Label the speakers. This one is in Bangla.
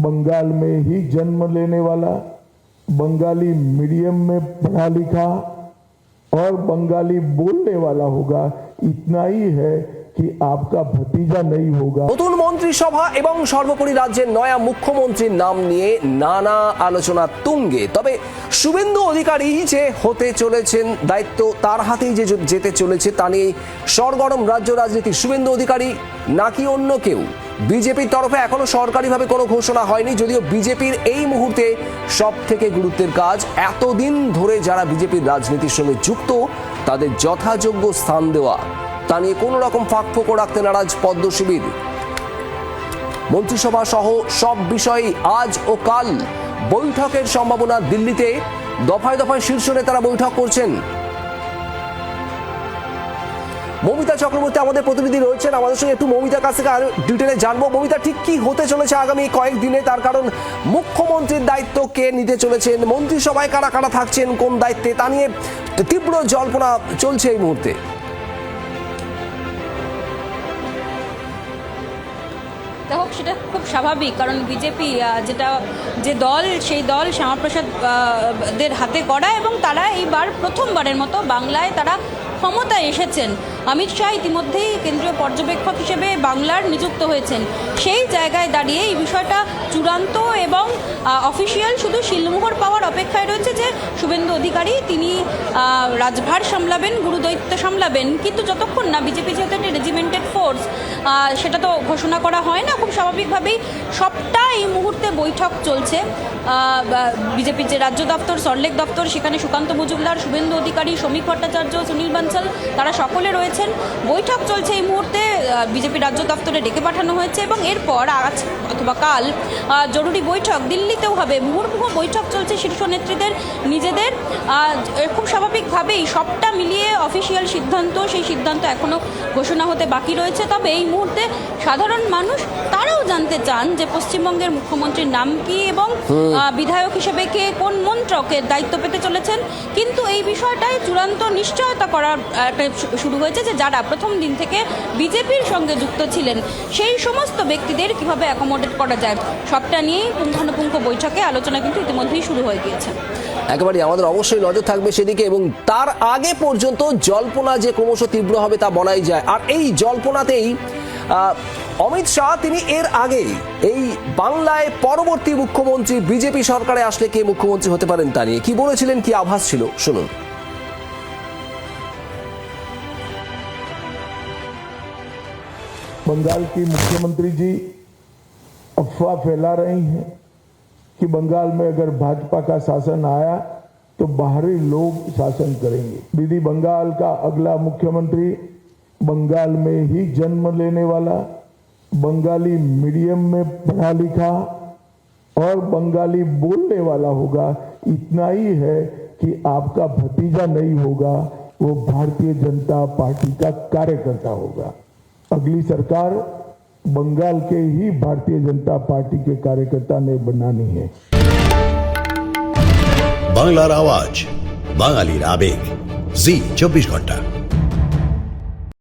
Speaker 1: बंगाल में ही जन्म लेने वाला, बंगाली मीडियम में पढ़ा लिखा और बंगाली बोलने वाला होगा। इतना ही है कि आपका भतीजा नहीं होगा।
Speaker 2: নতুন মন্ত্রিসভা এবং সর্বোপরি রাজ্যের নয়া মুখ্যমন্ত্রীর নাম নিয়ে নানা আলোচনা তুঙ্গে। তবে শুভেন্দু অধিকারী যে হতে চলেছেন, দায়িত্ব তার হাতেই যে যেতে চলেছে তা নিয়ে সরগরম রাজ্য রাজনীতি। শুভেন্দু অধিকারী নাকি অন্য কেউ? বিজেপির তরফে এখনো সরকারিভাবে কোনো ঘোষণা হয়নি, যদিও বিজেপির এই মুহূর্তে সব থেকে গুরুত্বের কাজ এতদিন ধরে যারা বিজেপির রাজনীতির সঙ্গে যুক্ত তাদের যথাযোগ্য স্থান দেওয়া। তা নিয়ে কোনো রকম ফাঁকফোকর রাখতে নারাজ পদ্ম শিবির। মন্ত্রিসভা সহ সব বিষয়ে আজ ও কাল বৈঠকের সম্ভাবনা। দিল্লিতে দফায় দফায় শীর্ষ নেতারা বৈঠক করছেন। মমিতা চক্রবর্তী আমাদের প্রতিনিধি রয়েছেন আমাদের সঙ্গে, একটু মমিতার কাছ থেকে আরো ডিটেলে জানবো। মমিতা, ঠিক কি হতে চলেছে আগামী কয়েকদিনে? তার কারণ মুখ্যমন্ত্রীর দায়িত্ব কে নিতে চলেছেন, মন্ত্রিসভায় কারা কারা থাকছেন, কোন দায়িত্বে, তা নিয়ে তীব্র জল্পনা চলছে এই মুহূর্তে।
Speaker 3: হোক সেটা খুব স্বাভাবিক, কারণ বিজেপি যে দল সেই দল শ্যামাপ্রসাদ দের হাতে করা, এবং তারা এইবার প্রথমবারের মতো বাংলায় তারা ক্ষমতায় এসেছেন। অমিত শাহ ইতিমধ্যেই কেন্দ্রীয় পর্যবেক্ষক হিসেবে বাংলার নিযুক্ত হয়েছেন। সেই জায়গায় দাঁড়িয়ে এই বিষয়টা চূড়ান্ত এবং অফিসিয়াল শুধু শিলমোহর পাওয়ার অপেক্ষায় রয়েছে যে শুভেন্দু অধিকারী তিনি রাজভার সামলাবেন, গুরুদায়িত্ব সামলাবেন। কিন্তু যতক্ষণ না বিজেপি যেহেতু একটা রেজিমেন্টেড ফোর্স, সেটা তো ঘোষণা করা হয় না। খুব স্বাভাবিকভাবেই সবটা এই মুহূর্তে বৈঠক চলছে। বিজেপির যে রাজ্য দপ্তর, সল্টলেক দপ্তর, সেখানে সুকান্ত মজুমদার, শুভেন্দু অধিকারী, শ্রমিক ভট্টাচার্য, সুনীল বানসাল তারা সকলে রয়েছেন। বৈঠক চলছে এই মুহূর্তে। বিজেপি রাজ্য দপ্তরে ডেকে পাঠানো হয়েছে এবং এরপর আজ অথবা কাল জরুরি বৈঠক দিল্লিতেও হবে। মুহুর্মুহু বৈঠক চলছে শীর্ষ নেত্রীদের নিজেদের। খুব স্বাভাবিকভাবেই সবটা মিলিয়ে অফিসিয়াল সিদ্ধান্ত, সেই সিদ্ধান্ত এখনও ঘোষণা হতে বাকি রয়েছে। তবে এই মুহূর্তে সাধারণ মানুষ তারাও জানতে চান যে পশ্চিমবঙ্গের মুখ্যমন্ত্রীর নাম কি এবং বিধায়ক হিসেবে কে কোন মন্ত্রকের দায়িত্ব পেতে চলেছেন। কিন্তু এই বিষয়টায় চূড়ান্ত নিশ্চয়তা করার একটা শুরু হয়েছে যে যারা প্রথম দিন থেকে বিজেপির সঙ্গে যুক্ত ছিলেন সেই সমস্ত ব্যক্তিদের কিভাবে অ্যাকোমোডেট করা যায়, সবটা নিয়েই পুঙ্খানুপুঙ্খ বৈঠকে আলোচনা কিন্তু ইতিমধ্যেই শুরু হয়ে গিয়েছে।
Speaker 2: একেবারে আমাদের অবশ্যই নজর থাকবে সেদিকে, এবং তার আগে পর্যন্ত জল্পনা যে ক্রমশ তীব্র হবে তা বলাই যায়। আর এই জল্পনাতেই অমিত শাহ তিনি এর আগে এই বাংলায় পরবর্তী মুখ্যমন্ত্রী বিজেপি সরকারে আসলে কে মুখ্যমন্ত্রী হতে পারেন তা নিয়ে কি বলেছিলেন, কি আভাস ছিল, শুনুন।
Speaker 1: बंगाल की मुख्यमंत्री जी अफवाह फैला रही हैं कि बंगाल में अगर भाजपा का शासन आया तो बाहरी लोग शासन करेंगे। यदि बंगाल का अगला मुख्यमंत्री बंगाल में ही जन्म लेने वाला, बंगाली मीडियम में पढ़ा लिखा और बंगाली बोलने वाला होगा। इतना ही है कि आपका भतीजा नहीं होगा, वो भारतीय जनता पार्टी का कार्यकर्ता होगा। अगली सरकार बंगाल के ही भारतीय जनता पार्टी के कार्यकर्ता ने बनानी है।
Speaker 4: বাংলার আওয়াজ, বাঙালির আবেগ, জি 24 ঘন্টা।